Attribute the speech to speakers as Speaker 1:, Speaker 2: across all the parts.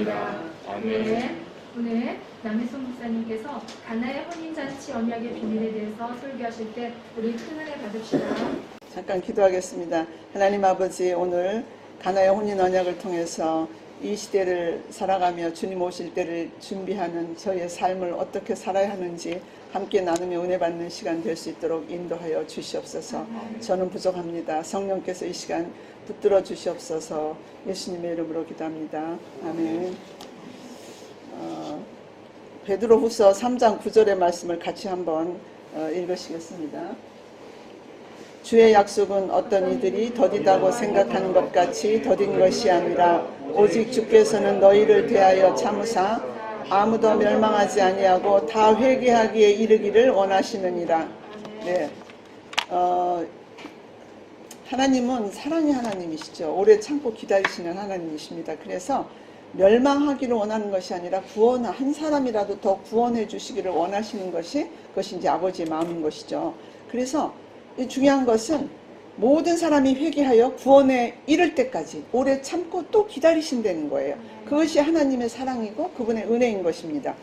Speaker 1: 아니라. 아멘. 오늘 남희순 목사님께서 가나의 혼인잔치 언약의 비밀에 대해서 설교하실 때 우리 큰 은혜 받읍시다.
Speaker 2: 잠깐 기도하겠습니다. 하나님 아버지, 오늘 가나의 혼인 언약을 통해서 이 시대를 살아가며 주님 오실 때를 준비하는 저의 삶을 어떻게 살아야 하는지 함께 나누며 은혜 받는 시간 될 수 있도록 인도하여 주시옵소서. 저는 부족합니다. 성령께서 이 시간 붙들어 주시옵소서. 예수님의 이름으로 기도합니다. 아멘. 베드로후서 3장 9절의 말씀을 같이 한번 읽으시겠습니다. 주의 약속은 어떤 이들이 더디다고 생각하는 것 같이 더딘 것이 아니라 오직 주께서는 너희를 대하여 참으사 아무도 멸망하지 아니하고 다 회개하기에 이르기를 원하시느니라. 네. 하나님은 사랑의 하나님이시죠. 오래 참고 기다리시는 하나님이십니다. 그래서 멸망하기를 원하는 것이 아니라 한 사람이라도 더 구원해 주시기를 원하시는 그것이 이제 아버지의 마음인 것이죠. 그래서 중요한 것은 모든 사람이 회개하여 구원에 이를 때까지 오래 참고 또 기다리신다는 거예요. 그것이 하나님의 사랑이고 그분의 은혜인 것입니다.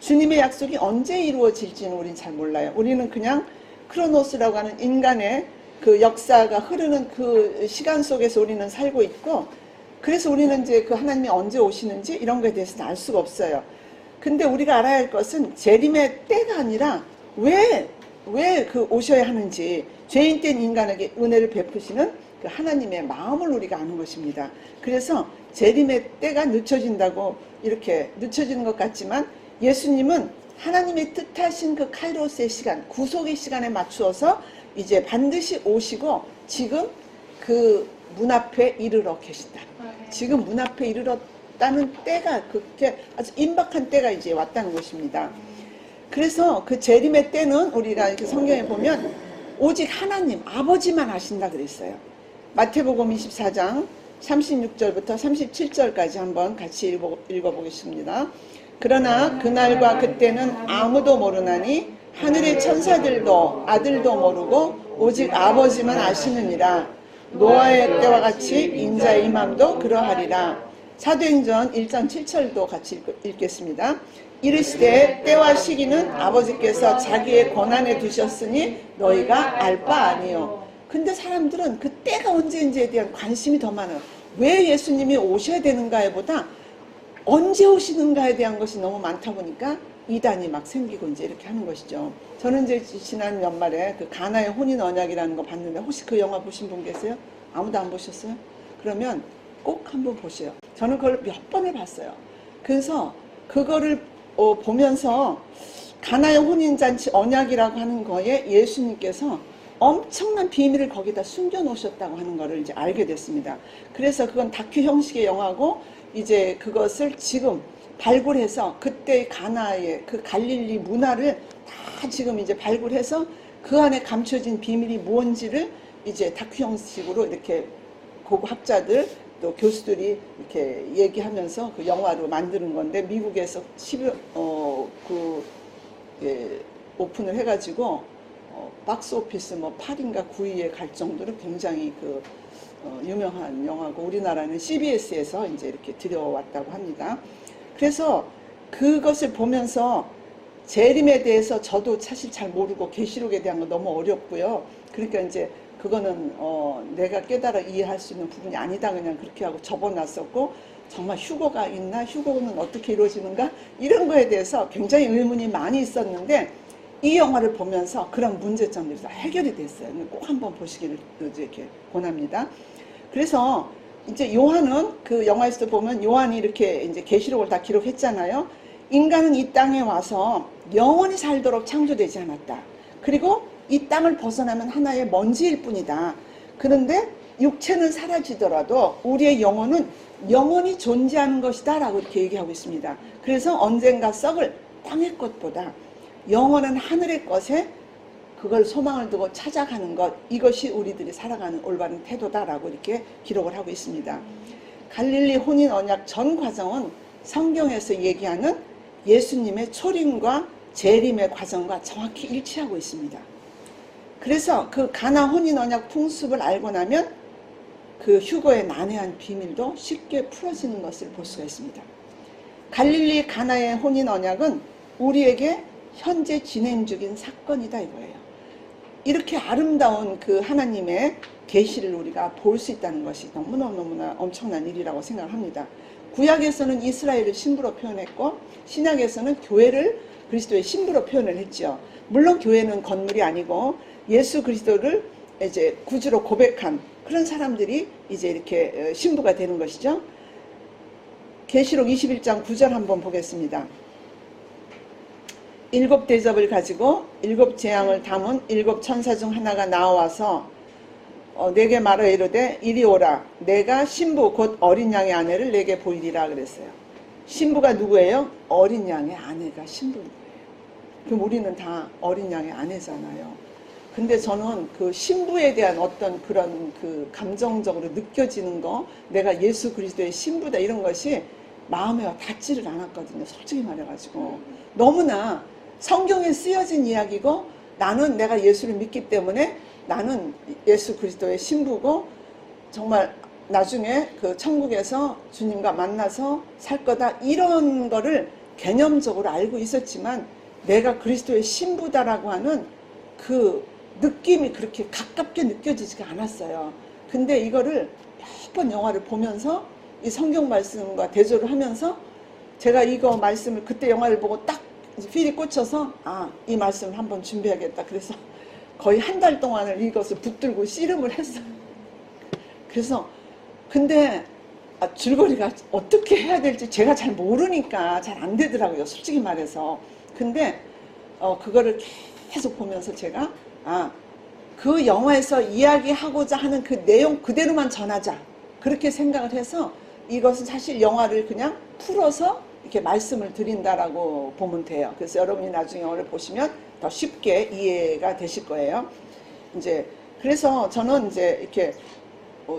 Speaker 2: 주님의 약속이 언제 이루어질지는 우리는 잘 몰라요. 우리는 그냥 크로노스라고 하는 인간의 그 역사가 흐르는 그 시간 속에서 우리는 살고 있고, 그래서 우리는 이제 그 하나님이 언제 오시는지 이런 거에 대해서는 알 수가 없어요. 근데 우리가 알아야 할 것은 재림의 때가 아니라 왜 그 오셔야 하는지, 죄인 된 인간에게 은혜를 베푸시는 그 하나님의 마음을 우리가 아는 것입니다. 그래서 재림의 때가 늦춰진다고 이렇게 늦춰지는 것 같지만 예수님은 하나님의 뜻하신 그 카이로스의 시간, 구속의 시간에 맞추어서 이제 반드시 오시고 지금 그 문 앞에 이르러 계신다. 지금 문 앞에 이르렀다는 때가, 그렇게 아주 임박한 때가 이제 왔다는 것입니다. 그래서 그 재림의 때는 우리가 이렇게 성경에 보면 오직 하나님 아버지만 아신다 그랬어요. 마태복음 24장 36절부터 37절까지 한번 같이 읽어보겠습니다. 그러나 그날과 그때는 아무도 모르나니 하늘의 천사들도 아들도 모르고 오직 아버지만 아시느니라. 노아의 때와 같이 인자의 임함도 그러하리라. 사도행전 1장 7절도 같이 읽겠습니다. 이르시되 때와 시기는 아버지께서 자기의 권한에 두셨으니 너희가 알 바 아니요. 근데 사람들은 그 때가 언제인지에 대한 관심이 더 많아요. 왜 예수님이 오셔야 되는가에 보다 언제 오시는가에 대한 것이 너무 많다 보니까 이단이 막 생기고 이제 이렇게 하는 것이죠. 저는 이제 지난 연말에 그 가나의 혼인 언약이라는 거 봤는데, 혹시 그 영화 보신 분 계세요? 아무도 안 보셨어요? 그러면 꼭 한번 보세요. 저는 그걸 몇 번을 봤어요. 그래서 그거를 보면서 가나의 혼인잔치 언약이라고 하는 거에 예수님께서 엄청난 비밀을 거기다 숨겨 놓으셨다고 하는 거를 이제 알게 됐습니다. 그래서 그건 다큐 형식의 영화고, 이제 그것을 지금 발굴해서 그때 가나의 그 갈릴리 문화를 다 지금 이제 발굴해서 그 안에 감춰진 비밀이 뭔지를 이제 다큐 형식으로 이렇게 고고학자들 또 교수들이 이렇게 얘기하면서 그 영화로 만드는 건데, 미국에서 오픈을 해가지고 박스 오피스 뭐 8인가 9위에 갈 정도로 굉장히 유명한 영화고, 우리나라는 CBS에서 이제 이렇게 들여왔다고 합니다. 그래서 그것을 보면서 재림에 대해서 저도 사실 잘 모르고 계시록에 대한 거 너무 어렵고요. 그러니까 이제 그거는 내가 깨달아 이해할 수 있는 부분이 아니다, 그냥 그렇게 하고 접어놨었고, 정말 휴거가 있나, 휴거는 어떻게 이루어지는가, 이런 거에 대해서 굉장히 의문이 많이 있었는데 이 영화를 보면서 그런 문제점들이 다 해결이 됐어요. 꼭 한번 보시기를 이렇게 권합니다. 그래서 이제 요한은 그 영화에서도 보면 요한이 이렇게 이제 계시록을 다 기록했잖아요. 인간은 이 땅에 와서 영원히 살도록 창조되지 않았다. 그리고 이 땅을 벗어나면 하나의 먼지일 뿐이다. 그런데 육체는 사라지더라도 우리의 영혼은 영원히 존재하는 것이다 라고 이렇게 얘기하고 있습니다. 그래서 언젠가 썩을 땅의 것보다 영원한 하늘의 것에 그걸 소망을 두고 찾아가는 것, 이것이 우리들이 살아가는 올바른 태도다라고 이렇게 기록을 하고 있습니다. 갈릴리 혼인 언약 전 과정은 성경에서 얘기하는 예수님의 초림과 재림의 과정과 정확히 일치하고 있습니다. 그래서 그 가나 혼인 언약 풍습을 알고 나면 그 휴거의 난해한 비밀도 쉽게 풀어지는 것을 볼 수가 있습니다. 갈릴리 가나의 혼인 언약은 우리에게 현재 진행 중인 사건이다 이거예요. 이렇게 아름다운 그 하나님의 계시를 우리가 볼 수 있다는 것이 너무나 엄청난 일이라고 생각을 합니다. 구약에서는 이스라엘을 신부로 표현했고 신약에서는 교회를 그리스도의 신부로 표현을 했죠. 물론 교회는 건물이 아니고 예수 그리스도를 이제 구주로 고백한 그런 사람들이 이제 이렇게 신부가 되는 것이죠. 계시록 21장 9절 한번 보겠습니다. 7 대접을 가지고 7 재앙을 담은 7 천사 중 하나가 나와서 내게 말하 이르되 이리 오라. 내가 신부 곧 어린 양의 아내를 내게 보이리라 그랬어요. 신부가 누구예요? 어린 양의 아내가 신부인 거예요. 그럼 우리는 다 어린 양의 아내잖아요. 근데 저는 그 신부에 대한 어떤 그런 그 감정적으로 느껴지는 거, 내가 예수 그리스도의 신부다 이런 것이 마음에 닿지를 않았거든요. 솔직히 말해가지고. 너무나 성경에 쓰여진 이야기고 나는 내가 예수를 믿기 때문에 나는 예수 그리스도의 신부고 정말 나중에 그 천국에서 주님과 만나서 살 거다 이런 거를 개념적으로 알고 있었지만 내가 그리스도의 신부다라고 하는 그 느낌이 그렇게 가깝게 느껴지지가 않았어요. 근데 이거를 몇 번 영화를 보면서 이 성경 말씀과 대조를 하면서 제가 이거 말씀을 그때 영화를 보고 딱 필이 꽂혀서 이 말씀을 한번 준비하겠다. 그래서 거의 한 달 동안을 이것을 붙들고 씨름을 했어요. 그래서 근데 줄거리가 어떻게 해야 될지 제가 잘 모르니까 잘 안 되더라고요. 솔직히 말해서. 근데 그거를 계속 보면서 제가 그 영화에서 이야기하고자 하는 그 내용 그대로만 전하자. 그렇게 생각을 해서 이것은 사실 영화를 그냥 풀어서 이렇게 말씀을 드린다라고 보면 돼요. 그래서 여러분이 나중에 영화를 보시면 더 쉽게 이해가 되실 거예요. 이제 그래서 저는 이제 이렇게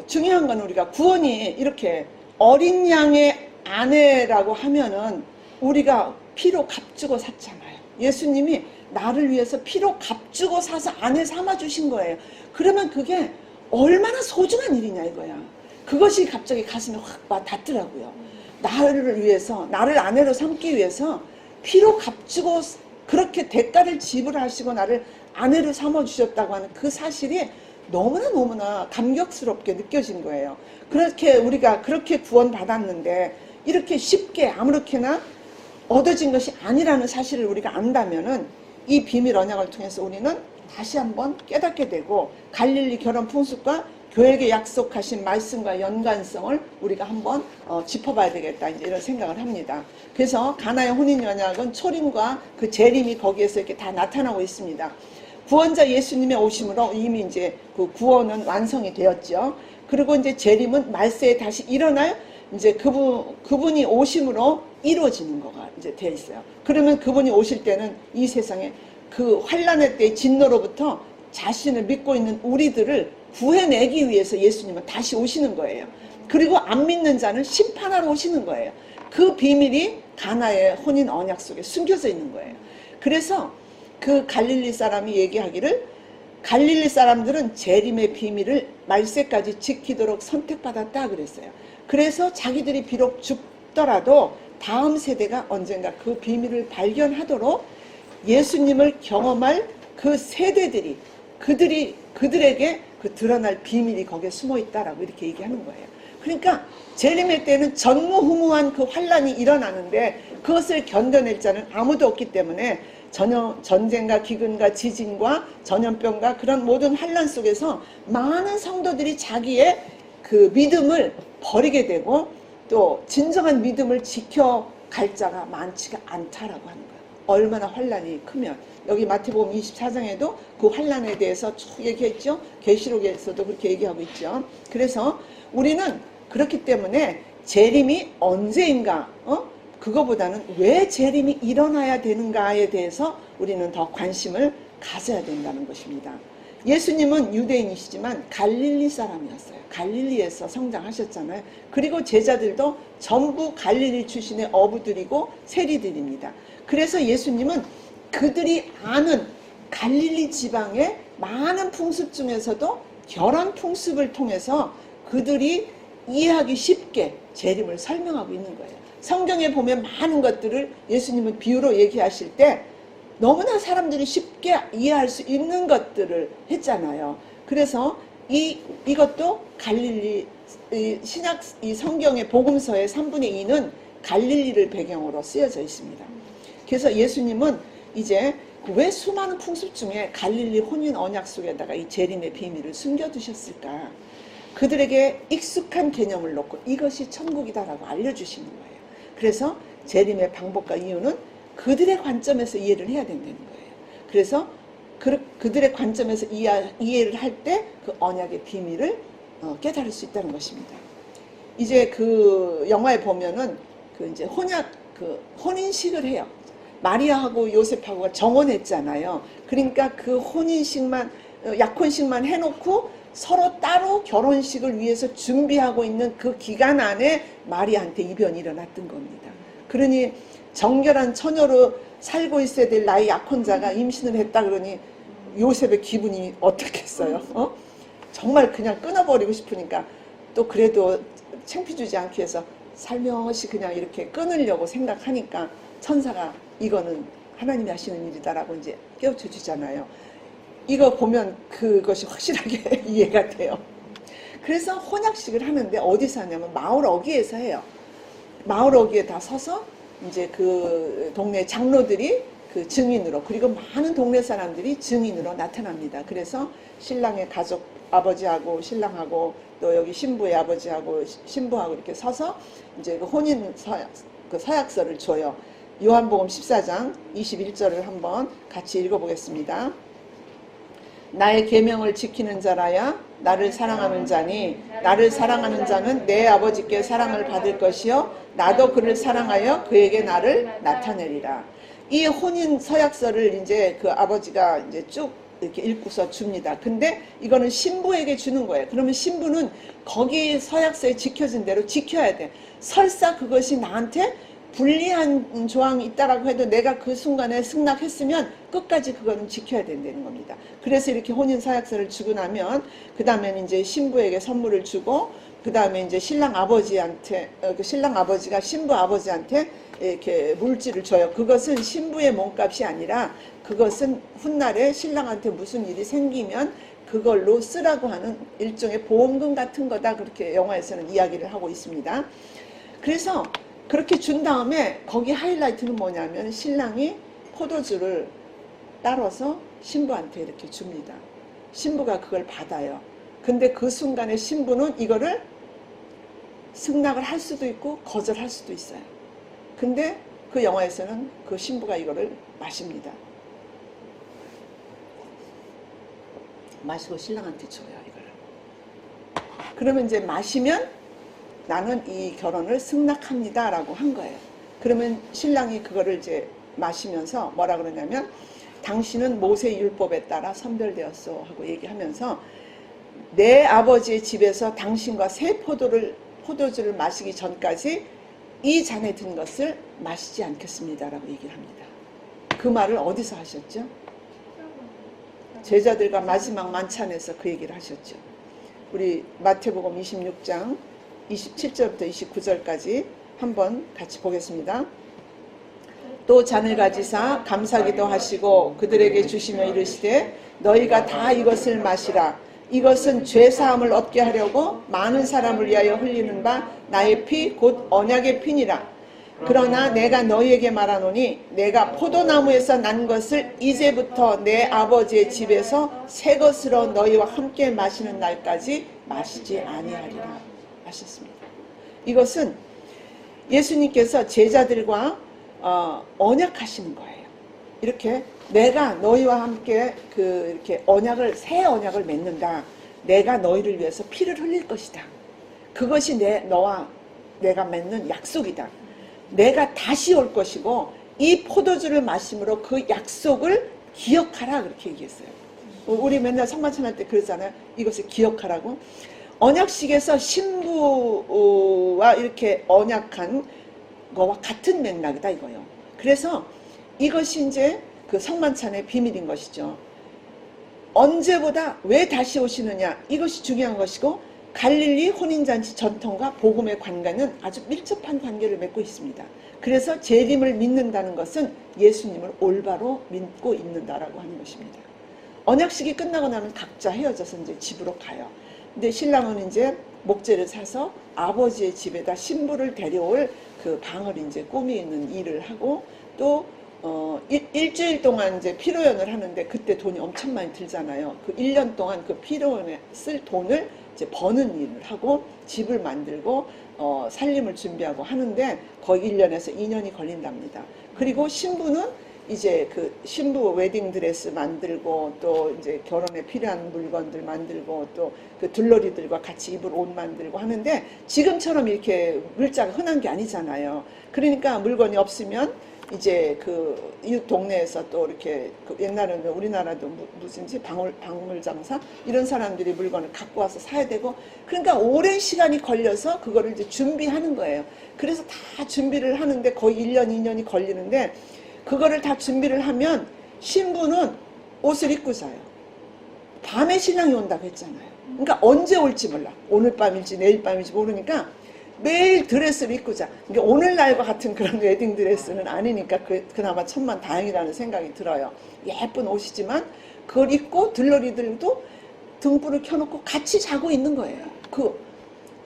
Speaker 2: 중요한 건 우리가 구원이 이렇게 어린 양의 아내라고 하면은 우리가 피로 값주고 샀잖아요. 예수님이 나를 위해서 피로 값주고 사서 아내 삼아 주신 거예요. 그러면 그게 얼마나 소중한 일이냐 이거야. 그것이 갑자기 가슴에 확 와닿더라고요. 나를 위해서, 나를 아내로 삼기 위해서 피로 값주고 그렇게 대가를 지불하시고 나를 아내로 삼아 주셨다고 하는 그 사실이 너무나 감격스럽게 느껴진 거예요. 그렇게 우리가 그렇게 구원받았는데 이렇게 쉽게 아무렇게나 얻어진 것이 아니라는 사실을 우리가 안다면은 이 비밀 언약을 통해서 우리는 다시 한번 깨닫게 되고 갈릴리 결혼 풍습과 교회에게 약속하신 말씀과 연관성을 우리가 한번 짚어봐야 되겠다 이제 이런 생각을 합니다. 그래서 가나의 혼인 언약은 초림과 그 재림이 거기에서 이렇게 다 나타나고 있습니다. 구원자 예수님의 오심으로 이미 이제 그 구원은 완성이 되었죠. 그리고 이제 재림은 말세에 다시 일어날 이제 그분이 오심으로 이루어지는 거가 이제 되어 있어요. 그러면 그분이 오실 때는 이 세상에 그 환란의 때 진노로부터 자신을 믿고 있는 우리들을 구해내기 위해서 예수님은 다시 오시는 거예요. 그리고 안 믿는 자는 심판하러 오시는 거예요. 그 비밀이 가나의 혼인 언약 속에 숨겨져 있는 거예요. 그래서 그 갈릴리 사람이 얘기하기를 갈릴리 사람들은 재림의 비밀을 말세까지 지키도록 선택받았다 그랬어요. 그래서 자기들이 비록 죽더라도 다음 세대가 언젠가 그 비밀을 발견하도록 예수님을 경험할 그 세대들이 그들에게 그 드러날 비밀이 거기에 숨어 있다라고 이렇게 얘기하는 거예요. 그러니까 재림의 때는 전무후무한 그 환란이 일어나는데 그것을 견뎌낼 자는 아무도 없기 때문에 전쟁과 기근과 지진과 전염병과 그런 모든 환란 속에서 많은 성도들이 자기의 그 믿음을 버리게 되고 또 진정한 믿음을 지켜갈 자가 많지가 않다라고 하는 거예요. 얼마나 환란이 크면. 여기 마태복음 24장에도 그 환란에 대해서 쭉 얘기했죠. 계시록에서도 그렇게 얘기하고 있죠. 그래서 우리는 그렇기 때문에 재림이 언제인가 그거보다는 왜 재림이 일어나야 되는가에 대해서 우리는 더 관심을 가져야 된다는 것입니다. 예수님은 유대인이시지만 갈릴리 사람이었어요. 갈릴리에서 성장하셨잖아요. 그리고 제자들도 전부 갈릴리 출신의 어부들이고 세리들입니다. 그래서 예수님은 그들이 아는 갈릴리 지방의 많은 풍습 중에서도 결혼 풍습을 통해서 그들이 이해하기 쉽게 재림을 설명하고 있는 거예요. 성경에 보면 많은 것들을 예수님은 비유로 얘기하실 때 너무나 사람들이 쉽게 이해할 수 있는 것들을 했잖아요. 그래서 이것도 갈릴리, 이 성경의 복음서의 3분의 2는 갈릴리를 배경으로 쓰여져 있습니다. 그래서 예수님은 이제 왜 수많은 풍습 중에 갈릴리 혼인 언약 속에다가 이 재림의 비밀을 숨겨두셨을까? 그들에게 익숙한 개념을 놓고 이것이 천국이다라고 알려주시는 거예요. 그래서 재림의 방법과 이유는 그들의 관점에서 이해를 해야 된다는 거예요. 그래서 그들의 관점에서 이해를 할 때 그 언약의 비밀을 깨달을 수 있다는 것입니다. 이제 그 영화에 보면은 그 이제 혼인식을 해요. 마리아하고 요셉하고가 정혼했잖아요. 그러니까 그 혼인식만, 약혼식만 해놓고 서로 따로 결혼식을 위해서 준비하고 있는 그 기간 안에 마리아한테 이변이 일어났던 겁니다. 그러니 정결한 처녀로 살고 있어야 될 나의 약혼자가 임신을 했다 그러니 요셉의 기분이 어떻겠어요? 정말 그냥 끊어버리고 싶으니까 또 그래도 창피주지 않기 위해서 살며시 그냥 이렇게 끊으려고 생각하니까 천사가 이거는 하나님이 하시는 일이다라고 이제 깨우쳐 주잖아요. 이거 보면 그것이 확실하게 이해가 돼요. 그래서 혼약식을 하는데 어디서 하냐면 마을 어귀에서 해요. 마을 어귀에 다 서서 이제 그 동네 장로들이 그 증인으로, 그리고 많은 동네 사람들이 증인으로 나타납니다. 그래서 신랑의 가족, 아버지하고 신랑하고 또 여기 신부의 아버지하고 신부하고 이렇게 서서 이제 그 혼인 서약서를 줘요. 요한복음 14장 21절을 한번 같이 읽어보겠습니다. 나의 계명을 지키는 자라야 나를 사랑하는 자니 나를 사랑하는 자는 내 아버지께 사랑을 받을 것이요 나도 그를 사랑하여 그에게 나를 나타내리라. 이 혼인 서약서를 이제 그 아버지가 이제 쭉 이렇게 읽고서 줍니다. 근데 이거는 신부에게 주는 거예요. 그러면 신부는 거기 서약서에 지켜진 대로 지켜야 돼. 설사 그것이 나한테 불리한 조항이 있다라고 해도 내가 그 순간에 승낙했으면 끝까지 그거는 지켜야 된다는 겁니다. 그래서 이렇게 혼인 서약서를 주고 나면 그 다음에는 이제 신부에게 선물을 주고 그 다음에 이제 신랑 아버지한테 신랑 아버지가 신부 아버지한테 이렇게 물질을 줘요. 그것은 신부의 몸값이 아니라 그것은 훗날에 신랑한테 무슨 일이 생기면 그걸로 쓰라고 하는 일종의 보험금 같은 거다. 그렇게 영화에서는 이야기를 하고 있습니다. 그래서 그렇게 준 다음에 거기 하이라이트는 뭐냐면 신랑이 포도주를 따라서 신부한테 이렇게 줍니다. 신부가 그걸 받아요. 근데 그 순간에 신부는 이거를 승낙을 할 수도 있고 거절할 수도 있어요. 근데 그 영화에서는 그 신부가 이거를 마십니다. 마시고 신랑한테 줘요, 이거를. 그러면 이제 마시면 나는 이 결혼을 승낙합니다 라고 한 거예요. 그러면 신랑이 그거를 이제 마시면서 뭐라 그러냐면 당신은 모세 율법에 따라 선별되었어 하고 얘기하면서 내 아버지의 집에서 당신과 새 포도주를 마시기 전까지 이 잔에 든 것을 마시지 않겠습니다 라고 얘기를 합니다. 그 말을 어디서 하셨죠? 제자들과 마지막 만찬에서 그 얘기를 하셨죠. 우리 마태복음 26장 27절부터 29절까지 한번 같이 보겠습니다. 또 잔을 가지사 감사기도 하시고 그들에게 주시며 이르시되 너희가 다 이것을 마시라. 이것은 죄사함을 얻게 하려고 많은 사람을 위하여 흘리는 바 나의 피 곧 언약의 피니라. 그러나 내가 너희에게 말하노니 내가 포도나무에서 난 것을 이제부터 내 아버지의 집에서 새 것으로 너희와 함께 마시는 날까지 마시지 아니하리라 하셨습니다. 이것은 예수님께서 제자들과 언약하시는 거예요. 이렇게 내가 너희와 함께 이렇게 새 언약을 맺는다. 내가 너희를 위해서 피를 흘릴 것이다. 그것이 너와 내가 맺는 약속이다. 내가 다시 올 것이고 이 포도주를 마심으로 그 약속을 기억하라 그렇게 얘기했어요. 우리 맨날 성만찬할 때 그러잖아요. 이것을 기억하라고. 언약식에서 신부와 이렇게 언약한 거와 같은 맥락이다 이거예요. 그래서 이것이 이제 그 성만찬의 비밀인 것이죠. 언제보다 왜 다시 오시느냐 이것이 중요한 것이고 갈릴리 혼인잔치 전통과 복음의 관계는 아주 밀접한 관계를 맺고 있습니다. 그래서 재림을 믿는다는 것은 예수님을 올바로 믿고 있는다라고 하는 것입니다. 언약식이 끝나고 나면 각자 헤어져서 이제 집으로 가요. 근데 신랑은 이제 목재를 사서 아버지의 집에다 신부를 데려올 그 방을 이제 꾸미는 일을 하고, 또 일주일 동안 이제 피로연을 하는데 그때 돈이 엄청 많이 들잖아요. 그 1년 동안 그 피로연에 쓸 돈을 이제 버는 일을 하고 집을 만들고 살림을 준비하고 하는데 거의 1년에서 2년이 걸린답니다. 그리고 신부는 이제 그 신부 웨딩드레스 만들고, 또 이제 결혼에 필요한 물건들 만들고, 또 그 둘러리들과 같이 입을 옷 만들고 하는데 지금처럼 이렇게 물자가 흔한 게 아니잖아요. 그러니까 물건이 없으면 이제 그 이웃 동네에서 또 이렇게 그 옛날에는 우리나라도 무슨지 박물 장사 이런 사람들이 물건을 갖고 와서 사야 되고, 그러니까 오랜 시간이 걸려서 그거를 이제 준비하는 거예요. 그래서 다 준비를 하는데 거의 1년, 2년이 걸리는데, 그거를 다 준비를 하면 신부는 옷을 입고 자요. 밤에 신랑이 온다고 했잖아요. 그러니까 언제 올지 몰라. 오늘 밤일지 내일 밤일지 모르니까 매일 드레스를 입고 자. 그러니까 오늘날과 같은 그런 웨딩 드레스는 아니니까 그나마 천만 다행이라는 생각이 들어요. 예쁜 옷이지만 그걸 입고 들러리들도 등불을 켜놓고 같이 자고 있는 거예요. 그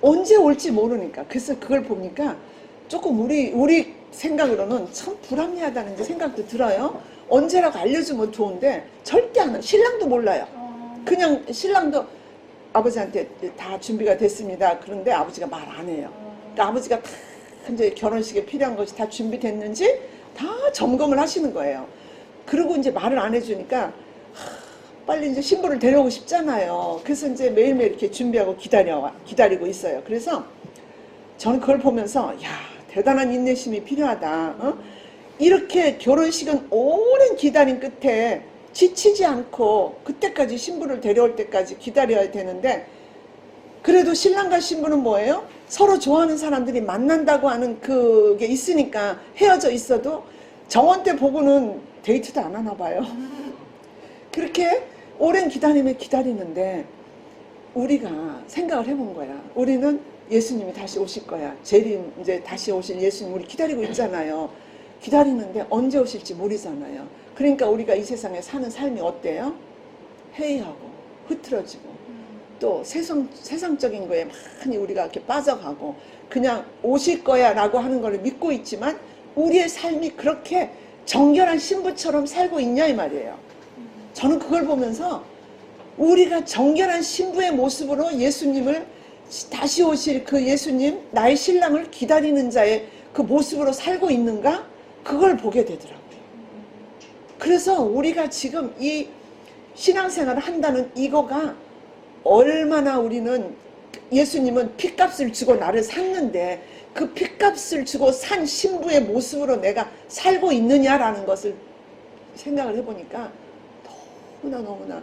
Speaker 2: 언제 올지 모르니까. 그래서 그걸 보니까 조금 우리 생각으로는 참 불합리하다는 생각도 들어요. 언제라고 알려주면 좋은데 절대 안 해요. 신랑도 몰라요. 그냥 신랑도 아버지한테 다 준비가 됐습니다. 그런데 아버지가 말 안 해요. 그러니까 아버지가 다 이제 결혼식에 필요한 것이 다 준비됐는지 다 점검을 하시는 거예요. 그리고 이제 말을 안 해주니까 빨리 이제 신부를 데려오고 싶잖아요. 그래서 이제 매일매일 이렇게 준비하고 기다리고 있어요. 그래서 저는 그걸 보면서 야, 대단한 인내심이 필요하다. 이렇게 결혼식은 오랜 기다림 끝에 지치지 않고 그때까지 신부를 데려올 때까지 기다려야 되는데, 그래도 신랑과 신부는 뭐예요? 서로 좋아하는 사람들이 만난다고 하는 그게 있으니까 헤어져 있어도 정원 때 보고는 데이트도 안 하나 봐요. 그렇게 오랜 기다림에 기다리는데 우리가 생각을 해본 거야. 우리는 예수님이 다시 오실 거야. 재림 이제 다시 오실 예수님 우리 기다리고 있잖아요. 기다리는데 언제 오실지 모르잖아요. 그러니까 우리가 이 세상에 사는 삶이 어때요? 해이하고 흐트러지고 또 세상적인 거에 많이 우리가 이렇게 빠져가고 그냥 오실 거야 라고 하는 걸 믿고 있지만 우리의 삶이 그렇게 정결한 신부처럼 살고 있냐 이 말이에요. 저는 그걸 보면서 우리가 정결한 신부의 모습으로 예수님을 다시 오실 그 예수님, 나의 신랑을 기다리는 자의 그 모습으로 살고 있는가? 그걸 보게 되더라고요. 그래서 우리가 지금 이 신앙생활을 한다는 이거가 얼마나 우리는 예수님은 핏값을 주고 나를 샀는데 그 핏값을 주고 산 신부의 모습으로 내가 살고 있느냐라는 것을 생각을 해보니까 너무나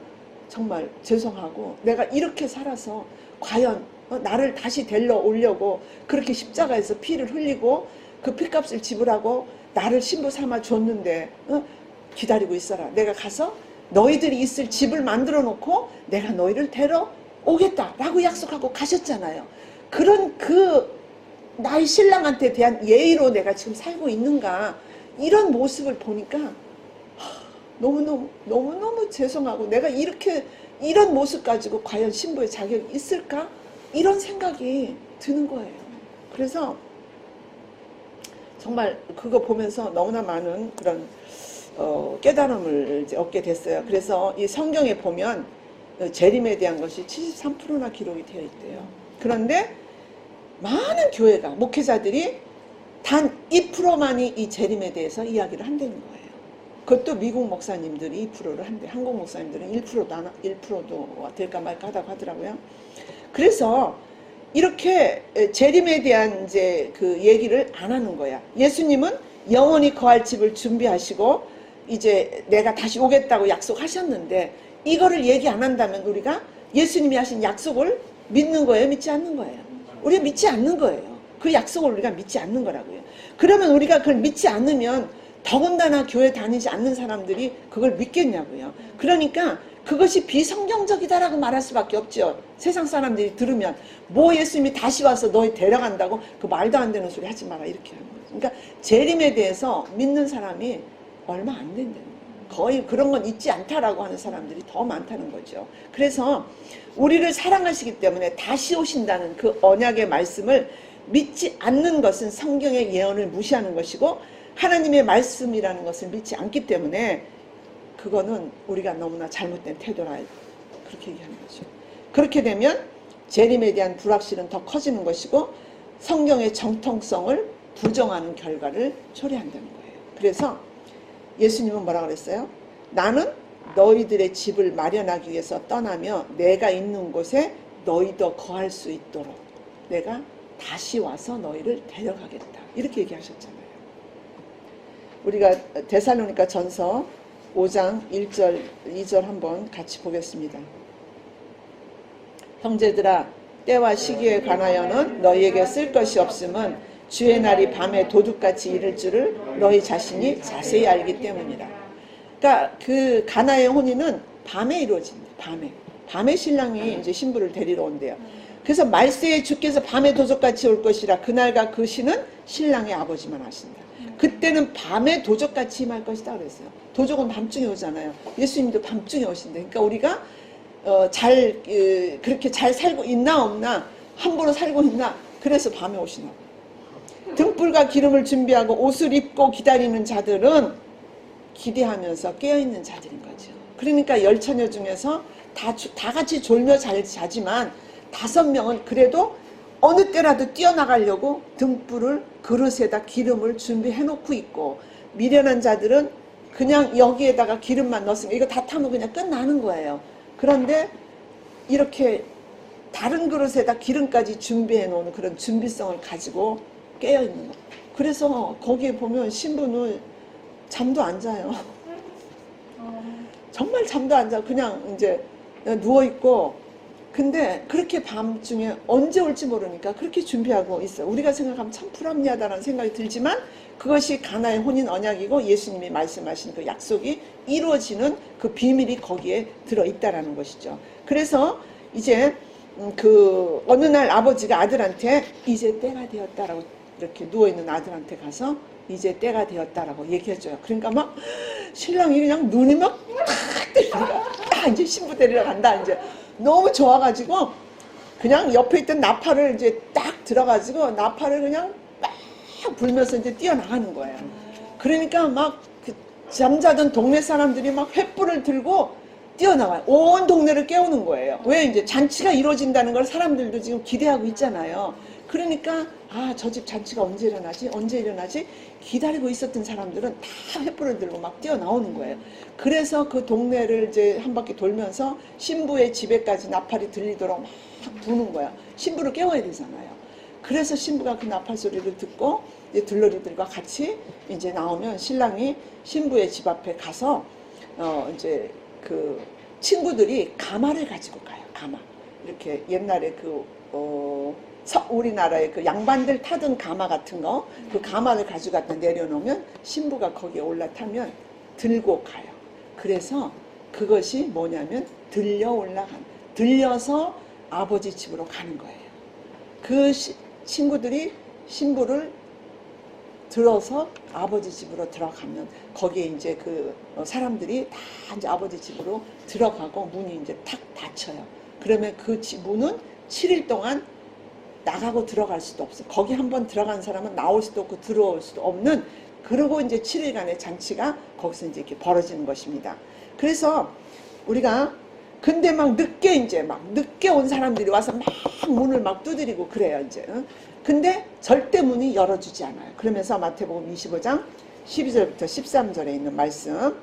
Speaker 2: 정말 죄송하고, 내가 이렇게 살아서 과연 나를 다시 데려오려고 그렇게 십자가에서 피를 흘리고 그 핏값을 지불하고 나를 신부 삼아 줬는데 기다리고 있어라. 내가 가서 너희들이 있을 집을 만들어 놓고 내가 너희를 데려오겠다 라고 약속하고 가셨잖아요. 그런 그 나의 신랑한테 대한 예의로 내가 지금 살고 있는가, 이런 모습을 보니까 너무너무 죄송하고, 내가 이런 모습 가지고 과연 신부의 자격이 있을까? 이런 생각이 드는 거예요. 그래서 정말 그거 보면서 너무나 많은 그런 깨달음을 이제 얻게 됐어요. 그래서 이 성경에 보면 재림에 대한 것이 73%나 기록이 되어 있대요. 그런데 많은 교회가, 목회자들이 단 2%만이 이 재림에 대해서 이야기를 한다는 거예요. 그것도 미국 목사님들이 2%를 한대. 한국 목사님들은 1%도 될까 말까 하다고 하더라고요. 그래서 이렇게 재림에 대한 이제 그 얘기를 안 하는 거야. 예수님은 영원히 거할 집을 준비하시고 이제 내가 다시 오겠다고 약속하셨는데, 이거를 얘기 안 한다면 우리가 예수님이 하신 약속을 믿는 거예요? 믿지 않는 거예요? 우리가 믿지 않는 거예요. 그 약속을 우리가 믿지 않는 거라고요. 그러면 우리가 그걸 믿지 않으면 더군다나 교회 다니지 않는 사람들이 그걸 믿겠냐고요. 그러니까 그것이 비성경적이다라고 말할 수밖에 없죠. 세상 사람들이 들으면 뭐 예수님이 다시 와서 너희 데려간다고 그 말도 안 되는 소리 하지 마라 이렇게 하는 거죠. 그러니까 재림에 대해서 믿는 사람이 얼마 안 된다는 거예요. 거의 그런 건 있지 않다라고 하는 사람들이 더 많다는 거죠. 그래서 우리를 사랑하시기 때문에 다시 오신다는 그 언약의 말씀을 믿지 않는 것은 성경의 예언을 무시하는 것이고 하나님의 말씀이라는 것을 믿지 않기 때문에 그거는 우리가 너무나 잘못된 태도라 그렇게 얘기하는 거죠. 그렇게 되면 재림에 대한 불확실은 더 커지는 것이고 성경의 정통성을 부정하는 결과를 초래한다는 거예요. 그래서 예수님은 뭐라 그랬어요? 나는 너희들의 집을 마련하기 위해서 떠나며 내가 있는 곳에 너희도 거할 수 있도록 내가 다시 와서 너희를 데려가겠다. 이렇게 얘기하셨잖아요. 우리가 데살로니가 전서 5장 1절 2절 한번 같이 보겠습니다. 형제들아 때와 시기에 관하여는 너희에게 쓸 것이 없음은 주의 날이 밤에 도둑같이 이를 줄을 너희 자신이 자세히 알기 때문이라. 그러니까 그 가나의 혼인은 밤에 이루어진다. 밤에 신랑이 이제 신부를 데리러 온대요. 그래서 말세에 주께서 밤에 도적같이 올 것이라. 그날과 그 시는 신랑의 아버지만 아신다. 그때는 밤에 도적같이 임할 것이다 그랬어요. 도적은 밤중에 오잖아요. 예수님도 밤중에 오신다. 그러니까 우리가 그렇게 잘 살고 있나 없나, 함부로 살고 있나, 그래서 밤에 오시나 봐요. 등불과 기름을 준비하고 옷을 입고 기다리는 자들은 기대하면서 깨어있는 자들인 거죠. 그러니까 열처녀 중에서 다 같이 졸며 자지만 5명은 그래도 어느 때라도 뛰어나가려고 등불을 그릇에다 기름을 준비해놓고 있고, 미련한 자들은 그냥 여기에다가 기름만 넣었으니까 이거 다 타면 그냥 끝나는 거예요. 그런데 이렇게 다른 그릇에다 기름까지 준비해 놓은 그런 준비성을 가지고 깨어있는 거. 그래서 거기에 보면 신부는 잠도 안 자요. 정말 잠도 안 자요. 그냥 이제 누워있고, 근데 그렇게 밤중에 언제 올지 모르니까 그렇게 준비하고 있어요. 우리가 생각하면 참 불합리하다는 생각이 들지만 그것이 가나의 혼인 언약이고 예수님이 말씀하신 그 약속이 이루어지는 그 비밀이 거기에 들어있다라는 것이죠. 그래서 이제 그 어느 날 아버지가 아들한테 이제 때가 되었다라고, 이렇게 누워있는 아들한테 가서 이제 때가 되었다라고 얘기해줘요. 그러니까 막 신랑이 그냥 눈이 막 탁 뜨니까 이제 신부 데리러 간다. 이제 너무 좋아가지고 그냥 옆에 있던 나팔을 이제 딱 들어가지고 나팔을 그냥 막 불면서 이제 뛰어나가는 거예요. 그러니까 막 그 잠자던 동네 사람들이 막 횃불을 들고 뛰어나와요. 온 동네를 깨우는 거예요. 왜? 이제 잔치가 이루어진다는 걸 사람들도 지금 기대하고 있잖아요. 그러니까 저 집 잔치가 언제 일어나지 기다리고 있었던 사람들은 다 횃불을 들고 막 뛰어나오는 거예요. 그래서 그 동네를 이제 한 바퀴 돌면서 신부의 집에까지 나팔이 들리도록 막 부는 거야. 신부를 깨워야 되잖아요. 그래서 신부가 그 나팔 소리를 듣고 이제 들러리들과 같이 이제 나오면 신랑이 신부의 집 앞에 가서 이제 그 친구들이 가마를 가지고 가요. 가마. 이렇게 옛날에 우리나라의 그 양반들 타던 가마 같은 거, 그 가마를 가지고 갖다 내려놓으면 신부가 거기에 올라타면 들고 가요. 그래서 그것이 뭐냐면 들려서 아버지 집으로 가는 거예요. 그 친구들이 신부를 들어서 아버지 집으로 들어가면 거기에 이제 그 사람들이 다 이제 아버지 집으로 들어가고 문이 이제 탁 닫혀요. 그러면 그 문은 7일 동안 나가고 들어갈 수도 없어. 거기 한번 들어간 사람은 나올 수도 없고 들어올 수도 없는, 그리고 이제 7일간의 잔치가 거기서 이제 이렇게 벌어지는 것입니다. 그래서 우리가 근데 막 늦게 온 사람들이 와서 막 문을 막 두드리고 그래요, 이제. 근데 절대 문이 열어주지 않아요. 그러면서 마태복음 25장 12절부터 13절에 있는 말씀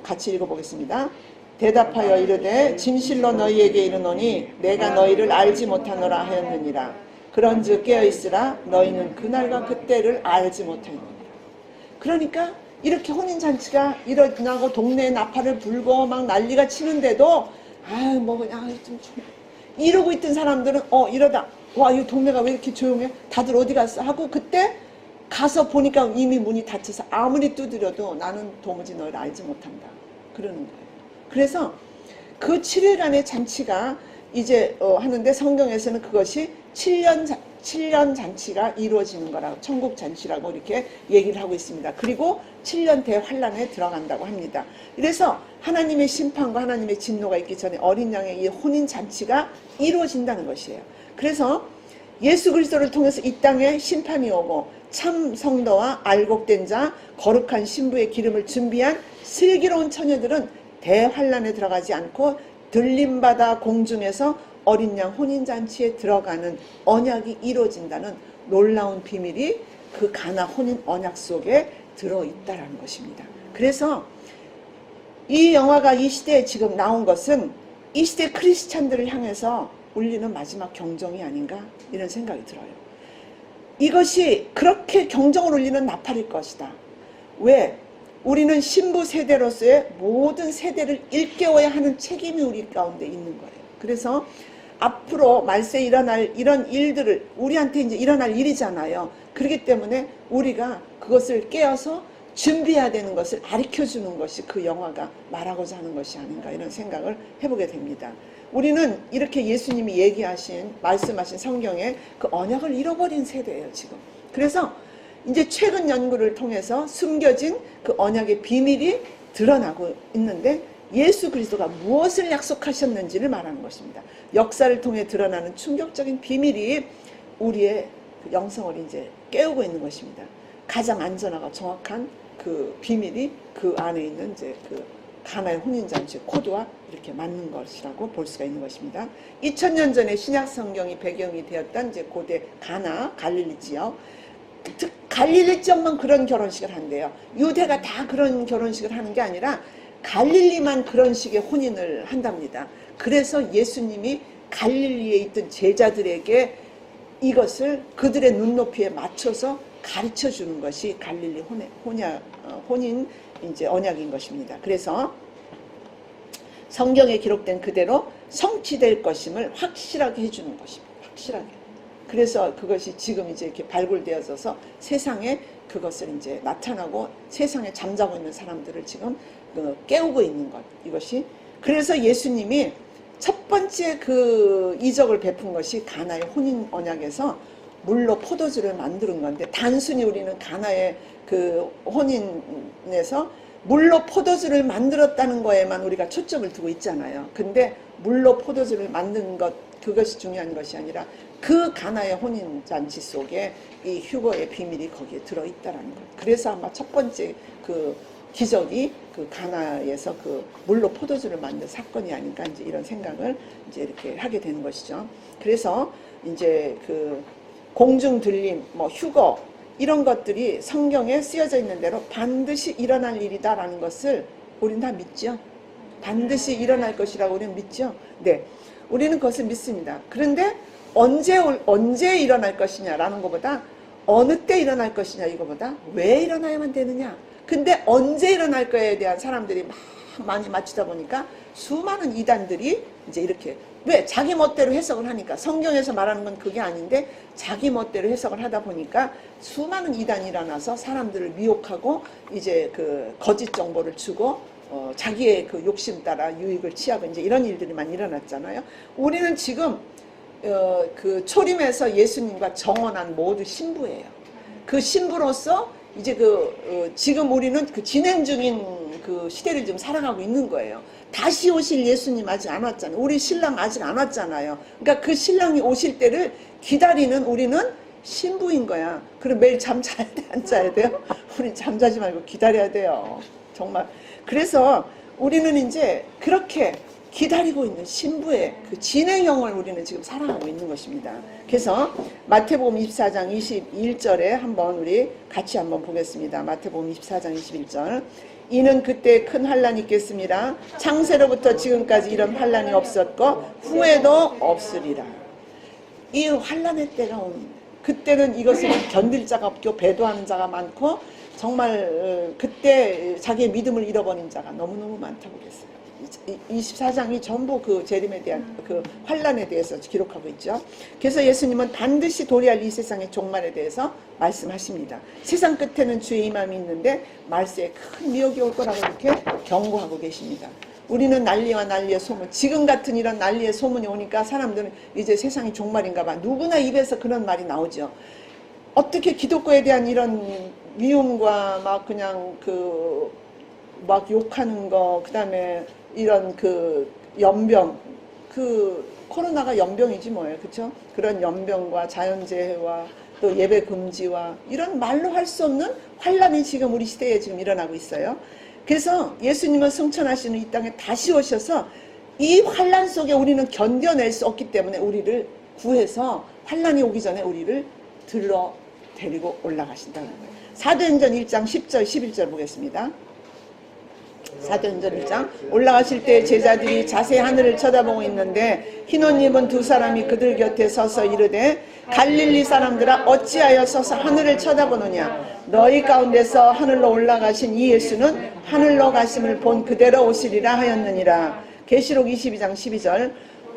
Speaker 2: 같이 읽어보겠습니다. 대답하여 이르되 진실로 너희에게 이르노니 내가 너희를 알지 못하노라 하였느니라. 그런즉 깨어있으라. 너희는 그날과 그때를 알지 못하느니라. 그러니까 이렇게 혼인잔치가 일어나고 동네에 나팔을 불고 막 난리가 치는데도 그냥 좀 이러고 있던 사람들은 이러다 이 동네가 왜 이렇게 조용해? 다들 어디 갔어? 하고 그때 가서 보니까 이미 문이 닫혀서 아무리 두드려도 나는 도무지 너를 알지 못한다. 그러는 거예요. 그래서 그 7일간의 잔치가 이제 하는데 성경에서는 그것이 7년 잔치가 이루어지는 거라고, 천국 잔치라고 이렇게 얘기를 하고 있습니다. 그리고 7년 대환란에 들어간다고 합니다. 그래서 하나님의 심판과 하나님의 진노가 있기 전에 어린 양의 이 혼인 잔치가 이루어진다는 것이에요. 그래서 예수 그리스도를 통해서 이 땅에 심판이 오고 참 성도와 알곡된 자, 거룩한 신부의 기름을 준비한 슬기로운 처녀들은 대환란에 들어가지 않고 들림받아 공중에서 어린 양 혼인잔치에 들어가는 언약이 이루어진다는 놀라운 비밀이 그 가나 혼인 언약 속에 들어있다라는 것입니다. 그래서 이 영화가 이 시대에 지금 나온 것은 이 시대 크리스찬들을 향해서 울리는 마지막 경종이 아닌가 이런 생각이 들어요. 이것이 그렇게 경종을 울리는 나팔일 것이다. 왜? 우리는 신부 세대로서의 모든 세대를 일깨워야 하는 책임이 우리 가운데 있는 거예요. 그래서 앞으로 말세에 일어날 이런 일들을 우리한테 이제 일어날 일이잖아요. 그렇기 때문에 우리가 그것을 깨어서 준비해야 되는 것을 가르쳐주는 것이 그 영화가 말하고자 하는 것이 아닌가 이런 생각을 해보게 됩니다. 우리는 이렇게 예수님이 얘기하신 말씀하신 성경의 그 언약을 잃어버린 세대예요 지금. 그래서 이제 최근 연구를 통해서 숨겨진 그 언약의 비밀이 드러나고 있는데 예수 그리스도가 무엇을 약속하셨는지를 말하는 것입니다. 역사를 통해 드러나는 충격적인 비밀이 우리의 그 영성을 이제 깨우고 있는 것입니다. 가장 안전하고 정확한 그 비밀이 그 안에 있는 이제 그 가나의 혼인잔치 코드와 이렇게 맞는 것이라고 볼 수가 있는 것입니다. 2000년 전에 신약 성경이 배경이 되었던 이제 고대 가나 갈릴리 지역, 갈릴리 지역만 그런 결혼식을 한대요. 유대가 다 그런 결혼식을 하는 게 아니라 갈릴리만 그런 식의 혼인을 한답니다. 그래서 예수님이 갈릴리에 있던 제자들에게 이것을 그들의 눈높이에 맞춰서 가르쳐 주는 것이 갈릴리 혼인 이제 언약인 것입니다. 그래서 성경에 기록된 그대로 성취될 것임을 확실하게 해주는 것입니다. 확실하게. 그래서 그것이 지금 이제 이렇게 발굴되어져서 세상에 그것을 이제 나타나고 세상에 잠자고 있는 사람들을 지금 깨우고 있는 것. 이것이. 그래서 예수님이 첫 번째 그 이적을 베푼 것이 가나의 혼인 언약에서 물로 포도주를 만드는 건데, 단순히 우리는 가나의 그 혼인에서 물로 포도주를 만들었다는 거에만 우리가 초점을 두고 있잖아요. 근데 물로 포도주를 만든 것, 그것이 중요한 것이 아니라 그 가나의 혼인잔치 속에 이 휴거의 비밀이 거기에 들어있다라는 것. 그래서 아마 첫 번째 그 기적이 그 가나에서 그 물로 포도주를 만든 사건이 아닌가 이제 이런 생각을 이제 이렇게 하게 되는 것이죠. 그래서 이제 그 공중 들림, 뭐 휴거 이런 것들이 성경에 쓰여져 있는 대로 반드시 일어날 일이다라는 것을 우리는 다 믿죠. 반드시 일어날 것이라고 우리는 믿죠. 네, 우리는 그것을 믿습니다. 그런데 언제 일어날 것이냐라는 것보다 어느 때 일어날 것이냐 이거보다 왜 일어나야만 되느냐. 근데 언제 일어날 거에 대한 사람들이 많이 맞추다 보니까 수많은 이단들이 이제 이렇게 왜 자기 멋대로 해석을 하니까 성경에서 말하는 건 그게 아닌데 자기 멋대로 해석을 하다 보니까 수많은 이단이 일어나서 사람들을 미혹하고 이제 그 거짓 정보를 주고 자기의 그 욕심 따라 유익을 취하고 이제 이런 일들이 많이 일어났잖아요. 우리는 지금 그 초림에서 예수님과 정원한 모두 신부예요. 그 신부로서 이제 지금 우리는 그 진행 중인 그 시대를 지금 살아가고 있는 거예요. 다시 오실 예수님 아직 안 왔잖아요. 우리 신랑 아직 안 왔잖아요. 그러니까 그 신랑이 오실 때를 기다리는 우리는 신부인 거야. 그럼 매일 잠 자야 돼, 안 자야 돼요? 우리 잠자지 말고 기다려야 돼요. 정말. 그래서 우리는 이제 그렇게 기다리고 있는 신부의 그 진행형을 우리는 지금 살아가고 있는 것입니다. 그래서 마태복음 24장 21절에 한번 우리 같이 한번 보겠습니다. 마태복음 24장 21절. 이는 그때 큰 환란이 있겠습니다. 창세로부터 지금까지 이런 환란이 없었고 후에도 없으리라. 이 환란의 때가 오는, 그때는 이것을 견딜 자가 없고 배도하는 자가 많고 정말 그때 자기의 믿음을 잃어버린 자가 너무너무 많다고 그랬어요. 24장이 전부 그 재림에 대한 그 환란에 대해서 기록하고 있죠. 그래서 예수님은 반드시 도래할 이 세상의 종말에 대해서 말씀하십니다. 세상 끝에는 주의 임함이 있는데 말세에 큰 미혹이 올 거라고 이렇게 경고하고 계십니다. 우리는 난리와 난리의 소문, 지금 같은 이런 난리의 소문이 오니까 사람들은 이제 세상이 종말인가 봐. 누구나 입에서 그런 말이 나오죠. 어떻게 기독교에 대한 이런 미움과 막 그냥 막 욕하는 거, 그 다음에 이런 연병, 코로나가 연병이지 뭐예요. 그쵸? 그런 연병과 자연재해와 또 예배 금지와 이런 말로 할 수 없는 환란이 지금 우리 시대에 지금 일어나고 있어요. 그래서 예수님은 승천하시는 이 땅에 다시 오셔서 이 환란 속에 우리는 견뎌낼 수 없기 때문에 우리를 구해서 환란이 오기 전에 우리를 데리고 올라가신다는 거예요. 사도행전 1장 10절 11절 보겠습니다. 사도행전 1장 올라가실 때 제자들이 자세히 하늘을 쳐다보고 있는데 흰 옷 입은 두 사람이 그들 곁에 서서 이르되 갈릴리 사람들아 어찌하여 서서 하늘을 쳐다보느냐 너희 가운데서 하늘로 올라가신 이 예수는 하늘로 가심을 본 그대로 오시리라 하였느니라. 계시록 22장 12절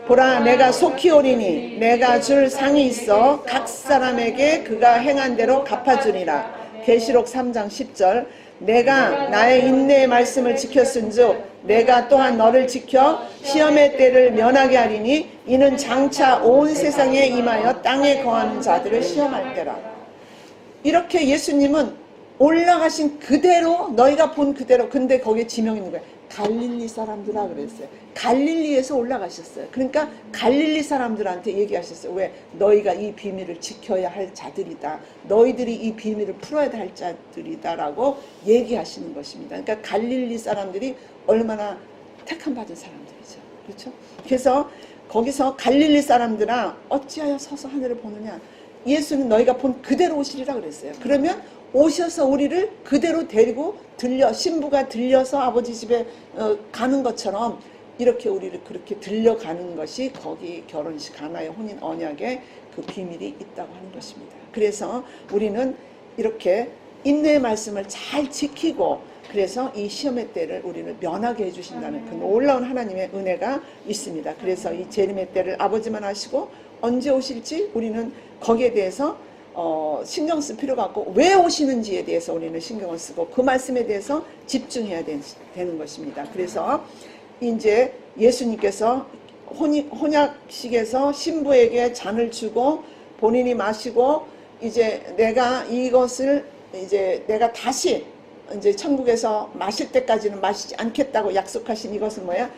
Speaker 2: 보라 내가 속히 오리니 내가 줄 상이 있어 각 사람에게 그가 행한 대로 갚아주리라. 계시록 3장 10절 내가 나의 인내의 말씀을 지켰은즉 내가 또한 너를 지켜 시험의 때를 면하게 하리니 이는 장차 온 세상에 임하여 땅에 거하는 자들을 시험할 때라. 이렇게 예수님은 올라가신 그대로 너희가 본 그대로, 근데 거기에 지명이 있는 거예요. 갈릴리 사람들아 그랬어요. 갈릴리에서 올라가셨어요. 그러니까 갈릴리 사람들한테 얘기하셨어요. 왜? 너희가 이 비밀을 지켜야 할 자들이다. 너희들이 이 비밀을 풀어야 할 자들이다 라고 얘기하시는 것입니다. 그러니까 갈릴리 사람들이 얼마나 택함 받은 사람들이죠. 그렇죠? 그래서 거기서 갈릴리 사람들아 어찌하여 서서 하늘을 보느냐. 예수는 너희가 본 그대로 오시리라 그랬어요. 그러면 오셔서 우리를 그대로 데리고 신부가 들려서 아버지 집에 가는 것처럼 이렇게 우리를 그렇게 들려가는 것이 거기 결혼식 가나의 혼인 언약의 그 비밀이 있다고 하는 것입니다. 그래서 우리는 이렇게 인내의 말씀을 잘 지키고 그래서 이 시험의 때를 우리를 면하게 해주신다는 그 놀라운 하나님의 은혜가 있습니다. 그래서 이 재림의 때를 아버지만 아시고 언제 오실지 우리는 거기에 대해서 신경 쓸 필요가 없고 왜 오시는지에 대해서 우리는 신경을 쓰고 그 말씀에 대해서 집중해야 되는 것입니다. 그래서 이제 예수님께서 혼약식에서 신부에게 잔을 주고 본인이 마시고 이제 내가 이것을 이제 내가 다시 이제 천국에서 마실 때까지는 마시지 않겠다고 약속하신 이것은 뭐야?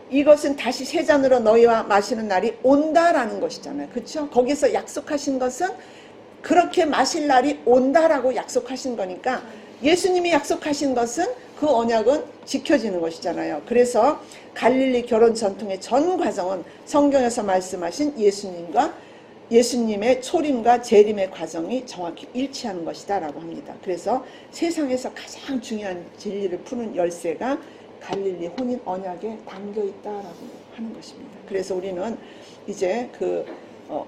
Speaker 2: 이것은 다시 세 잔으로 너희와 마시는 날이 온다라는 것이잖아요. 그렇죠? 거기서 약속하신 것은 그렇게 마실 날이 온다라고 약속하신 거니까 예수님이 약속하신 것은 그 언약은 지켜지는 것이잖아요. 그래서 갈릴리 결혼 전통의 전 과정은 성경에서 말씀하신 예수님의 초림과 재림의 과정이 정확히 일치하는 것이다 라고 합니다. 그래서 세상에서 가장 중요한 진리를 푸는 열쇠가 갈릴리 혼인 언약에 담겨 있다라고 하는 것입니다. 그래서 우리는 이제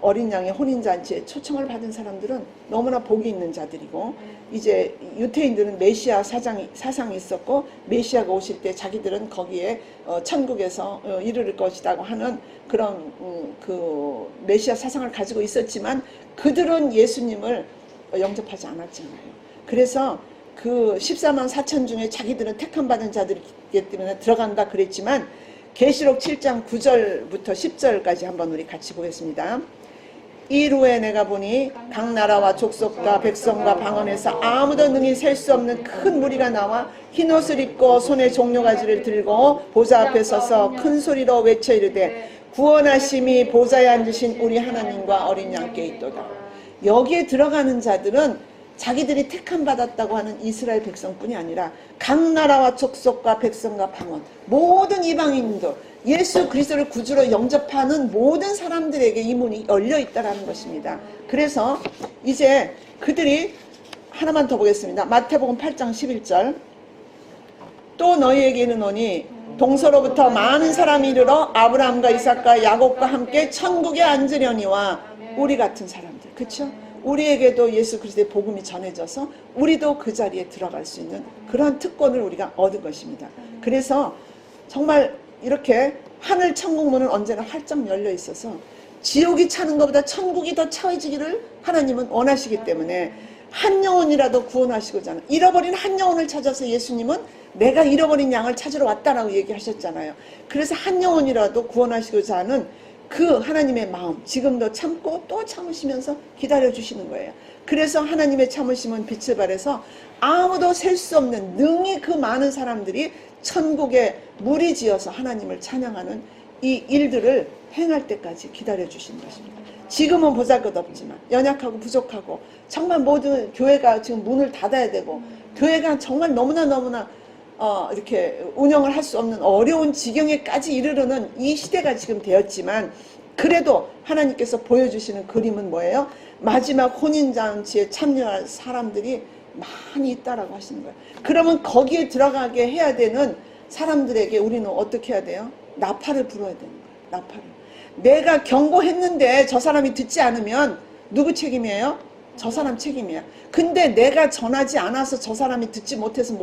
Speaker 2: 어린 양의 혼인잔치에 초청을 받은 사람들은 너무나 복이 있는 자들이고 이제 유태인들은 메시아 사상이 있었고 메시아가 오실 때 자기들은 거기에 천국에서 이르를 것이라고 하는 그런 그 메시아 사상을 가지고 있었지만 그들은 예수님을 영접하지 않았잖아요. 그래서 그 14만 4천 중에 자기들은 택함받은 자들이기 때문에 들어간다 그랬지만 계시록 7장 9절부터 10절까지 한번 우리 같이 보겠습니다. 이후에 내가 보니 각 나라와 족속과 백성과 방언에서 아무도 능히 셀 수 없는 큰 무리가 나와 흰옷을 입고 손에 종려가지를 들고 보좌 앞에 서서 큰 소리로 외쳐 이르되 구원하심이 보좌에 앉으신 우리 하나님과 어린 양께 있도다. 여기에 들어가는 자들은 자기들이 택함 받았다고 하는 이스라엘 백성뿐이 아니라 각 나라와 족속과 백성과 방언 모든 이방인들 예수 그리스도를 구주로 영접하는 모든 사람들에게 이 문이 열려 있다라는 것입니다. 그래서 이제 그들이 하나만 더 보겠습니다. 마태복음 8장 11절 또 너희에게 이르노니 동서로부터 많은 사람이 이르러 아브라함과 이삭과 야곱과 함께 천국에 앉으려니와 우리 같은 사람들 그렇죠? 우리에게도 예수 그리스도의 복음이 전해져서 우리도 그 자리에 들어갈 수 있는 그런 특권을 우리가 얻은 것입니다. 그래서 정말 이렇게 하늘 천국문은 언제나 활짝 열려 있어서 지옥이 차는 것보다 천국이 더 차해지기를 하나님은 원하시기 때문에 한 영혼이라도 구원하시고자 하는, 잃어버린 한 영혼을 찾아서 예수님은 내가 잃어버린 양을 찾으러 왔다라고 얘기하셨잖아요. 그래서 한 영혼이라도 구원하시고자 하는 그 하나님의 마음, 지금도 참고 또 참으시면서 기다려주시는 거예요. 그래서 하나님의 참으심은 빛을 발해서 아무도 셀 수 없는 능히 그 많은 사람들이 천국에 무리지어서 하나님을 찬양하는 이 일들을 행할 때까지 기다려주시는 것입니다. 지금은 보잘것없지만 연약하고 부족하고 정말 모든 교회가 지금 문을 닫아야 되고 교회가 정말 너무나 이렇게 운영을 할 수 없는 어려운 지경에까지 이르르는 이 시대가 지금 되었지만, 그래도 하나님께서 보여주시는 그림은 뭐예요? 마지막 혼인잔치에 참여할 사람들이 많이 있다라고 하시는 거예요. 그러면 거기에 들어가게 해야 되는 사람들에게 우리는 어떻게 해야 돼요? 나팔을 불어야 되는 거예요. 나팔을. 내가 경고했는데 저 사람이 듣지 않으면 누구 책임이에요? 저 사람 책임이야. 근데 내가 전하지 않아서 저 사람이 듣지 못해서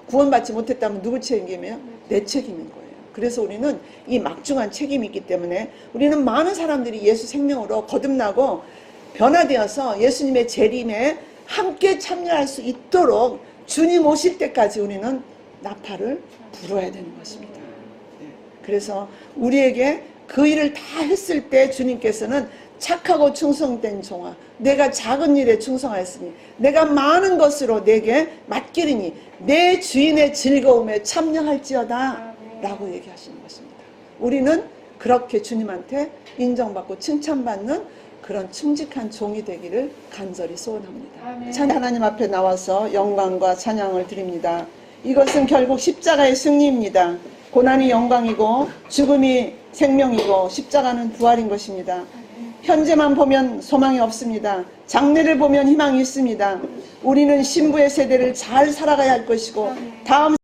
Speaker 2: 구원받지 못했다면 누구 책임이에요? 내 책임인 거예요. 그래서 우리는 이 막중한 책임이 있기 때문에 우리는 많은 사람들이 예수 생명으로 거듭나고 변화되어서 예수님의 재림에 함께 참여할 수 있도록 주님 오실 때까지 우리는 나팔을 불어야 되는 것입니다. 그래서 우리에게 그 일을 다 했을 때 주님께서는 착하고 충성된 종아, 내가 작은 일에 충성하였으니 내가 많은 것으로 내게 맡기리니 내 주인의 즐거움에 참여할지어다 라고 얘기하시는 것입니다. 우리는 그렇게 주님한테 인정받고 칭찬받는 그런 충직한 종이 되기를 간절히 소원합니다. 하나님 앞에 나와서 영광과 찬양을 드립니다. 이것은 결국 십자가의 승리입니다. 고난이 영광이고 죽음이 생명이고 십자가는 부활인 것입니다. 현재만 보면 소망이 없습니다. 장래를 보면 희망이 있습니다. 우리는 신부의 세대를 잘 살아가야 할 것이고 다음